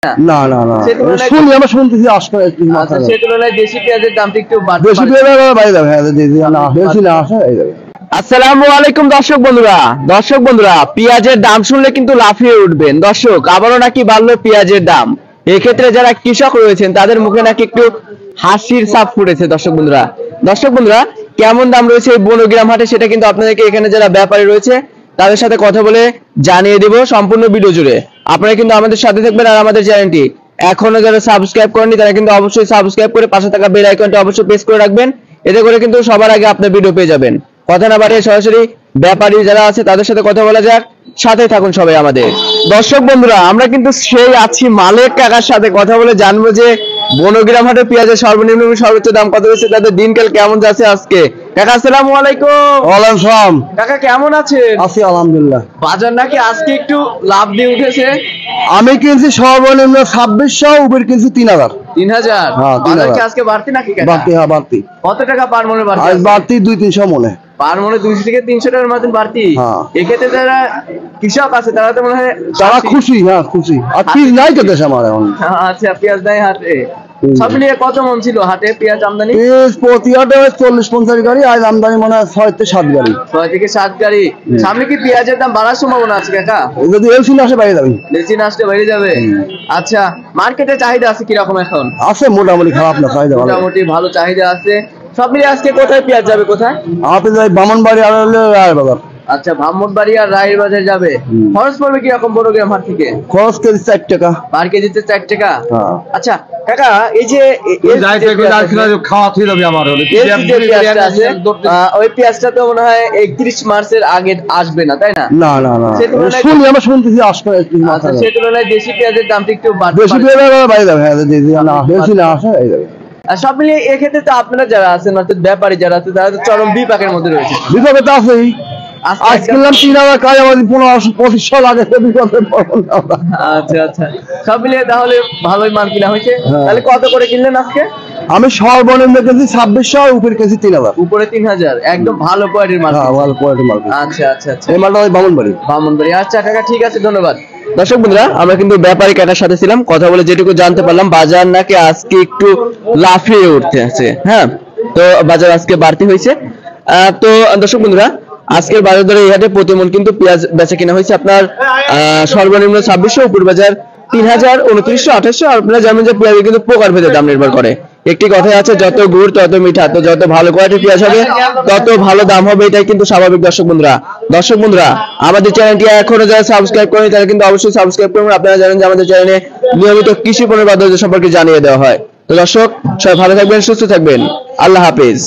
না না না শুনি আমরা শুনতেছি আসলে আচ্ছা সেই তুলনায় দেশি পেঁয়াজের দামটা একটু বাড়বে। বেশি পেঁয়াজ বাইরে যাবে হ্যাঁ দিদি না বেশি না আসে এই যাবে। আসসালামু আলাইকুম দর্শক বন্ধুরা পেঁয়াজের দাম শুনলে কিন্তু লাফিয়ে উঠবেন দর্শক, আবারও নাকি বাড়লো পেঁয়াজের দাম। এক্ষেত্রে যারা কৃষক রয়েছেন তাদের মুখে নাকি একটু হাসির ছাপ ফুটেছে। দর্শক বন্ধুরা কেমন দাম রয়েছে এই বনগ্রাম হাটে সেটা কিন্তু আপনাদেরকে এখানে যারা ব্যাপারী রয়েছে তাদের সাথে কথা বলে জানিয়ে দেব সম্পূর্ণ ভিডিও জুড়ে। আপনারা কিন্তু আমাদের সাথে থাকবেন আর আমাদের চ্যানেলটি এখনো যারা সাবস্ক্রাইব করেননি তারা কিন্তু অবশ্যই সাবস্ক্রাইব করে পাশে থাকা বেল আইকনটা অবশ্যই প্রেস করে রাখবেন, এতে করে কিন্তু সবার আগে আপনার ভিডিও পেয়ে যাবেন। কথা না বাড়িয়ে সরাসরি ব্যাপারী যারা আছে তাদের সাথে কথা বলা যাক, সাথে থাকুন সবাই আমাদের। দর্শক বন্ধুরা আমরা কিন্তু সেই আছি মালিক কাকার সাথে কথা বলে জানবো যে বনগ্রাম হাটে পেঁয়াজের সর্বনিম্ন সর্বোচ্চ দাম কত হয়েছে, তাদের দিনকাল কেমন যাচ্ছে আজকে। কাকা আসসালামু আলাইকুম। ওয়ালাইকুম আসসালাম। কাকা কেমন আছেন? আছি আলহামদুলিল্লাহ। বাজার নাকি আজকে একটু লাভ দিয়ে উঠেছে? আমি কিনছি সর্বনিম্ন 2600, উপর কিনছি 3000। 3000? হ্যাঁ, বাজার কি আজকে বাড়তি নাকি কাকা? বাড়তি, হ্যাঁ বাড়তি। কত টাকা পার মনে বাড়তি? আজ বাড়তি 200-300 মনে। পার মনে 200 থেকে 300 টাকার মতন বাড়তি। এক্ষেত্রে যারা কৃষক আছে তারা তো মনে হয় তারা খুশি, হ্যাঁ খুশি। আর কি নাই তো দেশে আমার এখন। আচ্ছা পেঁয়াজ নাই হাটে। সব মিলিয়ে কত মন ছিল হাটে পেঁয়াজ আমদানি? পেঁয়াজ প্রতি হাটে 40-50 গাড়ি, আজ আমদানি মনে হয় 6 থেকে 7 গাড়ি। 6 থেকে 7 গাড়ি। সামনে কি পেঁয়াজের দাম বাড়ার সম্ভাবনা আছে কাকা? যদি এলসি না আসে বাইরে যাবে। এলসি না আসলে বাইরে যাবে। আচ্ছা মার্কেটে চাহিদা আছে কি রকম এখন? আছে মোটামুটি, খারাপ না, চাহিদা ভালো। মোটামুটি ভালো চাহিদা আছে। সব মিলিয়ে আজকে কোথায় পেঁয়াজ যাবে কোথায়? আপনি যাই ব্রাহ্মণবাড়ি আর রায়বাজার। আচ্ছা ব্রাহ্মণবাড়ি আর রায়ের বাজার যাবে। খরচ পড়বে কি রকম বনগ্রাম হাট থেকে? খরচ কেজি 4 টাকা। পার কেজিতে 4 টাকা? হ্যাঁ। আচ্ছা কাকা এই যে খাওয়া ছিল আমার হলো ওই পেঁয়াজটা তো মনে হয় 31 মার্চের আগে আসবে না, তাই না? না না না শুনি আমরা শুনতেছি আসলে। আচ্ছা সেই তুলনায় দেশি পেঁয়াজের দামটা একটু বাড়বে। বেশি পেঁয়াজ বাইরে যাবে হ্যাঁ দিদি না বেশি না আসে এই যাবে। সব মিলিয়ে এক্ষেত্রে তো আপনারা যারা আছেন অর্থাৎ ব্যাপারী যারা আছে তারা তো চরম বিপাকের মধ্যে রয়েছে। বিপদে তো আছেই। আজ কিনলাম 3000, কাজ আমাদের 1500-2500 লাগে। আচ্ছা আচ্ছা সব মিলিয়ে তাহলে ভালোই মাল কিনা হয়েছে। তাহলে কত করে কিনলেন আজকে? আমি সর্বনিম্ন কেজি 2600, উপর কেজি 3000। উপরে 3000, একদম ভালো কোয়ালিটির মাল। হ্যাঁ ভালো কোয়ালিটির মাল। আচ্ছা আচ্ছা আচ্ছা এই মালটা ওই ব্রাহ্মণবাড়ি। আচ্ছা কাকা ঠিক আছে, ধন্যবাদ। দর্শক বন্ধুরা আমরা কিন্তু ব্যাপারী কাটার সাথে ছিলাম, কথা বলে যেটুকু জানতে পারলাম বাজার নাকি আজকে একটু লাফিয়ে উঠতে আছে। হ্যাঁ তো বাজার আজকে বাড়তি হয়েছে। তো দর্শক বন্ধুরা আজকের বাজার দরে এই হাটে প্রতি মন কিন্তু পেঁয়াজ বেচা কিনা হয়েছে আপনার সর্বনিম্ন 2600, উপর বাজার 3000, 2900, 2800। আর আপনারা জানেন যে পেঁয়াজ কিন্তু প্রকার ভেদে দাম নির্ভর করে। একটি কথাই আছে, যত গুড় তত মিঠা। তো যত ভালো কোয়ালিটির পেঁয়াজ হবে তত ভালো দাম হবে, এটাই কিন্তু স্বাভাবিক। দর্শক বন্ধুরা আমাদের চ্যানেলটি এখনো যারা সাবস্ক্রাইব করেনি তারা কিন্তু অবশ্যই সাবস্ক্রাইব করুন। আপনারা জানেন যে আমাদের চ্যানেলে নিয়মিত কৃষি পণ্যের বাজার সম্পর্কে জানিয়ে দেওয়া হয়। তো দর্শক সবাই ভালো থাকবেন, সুস্থ থাকবেন, আল্লাহ হাফেজ।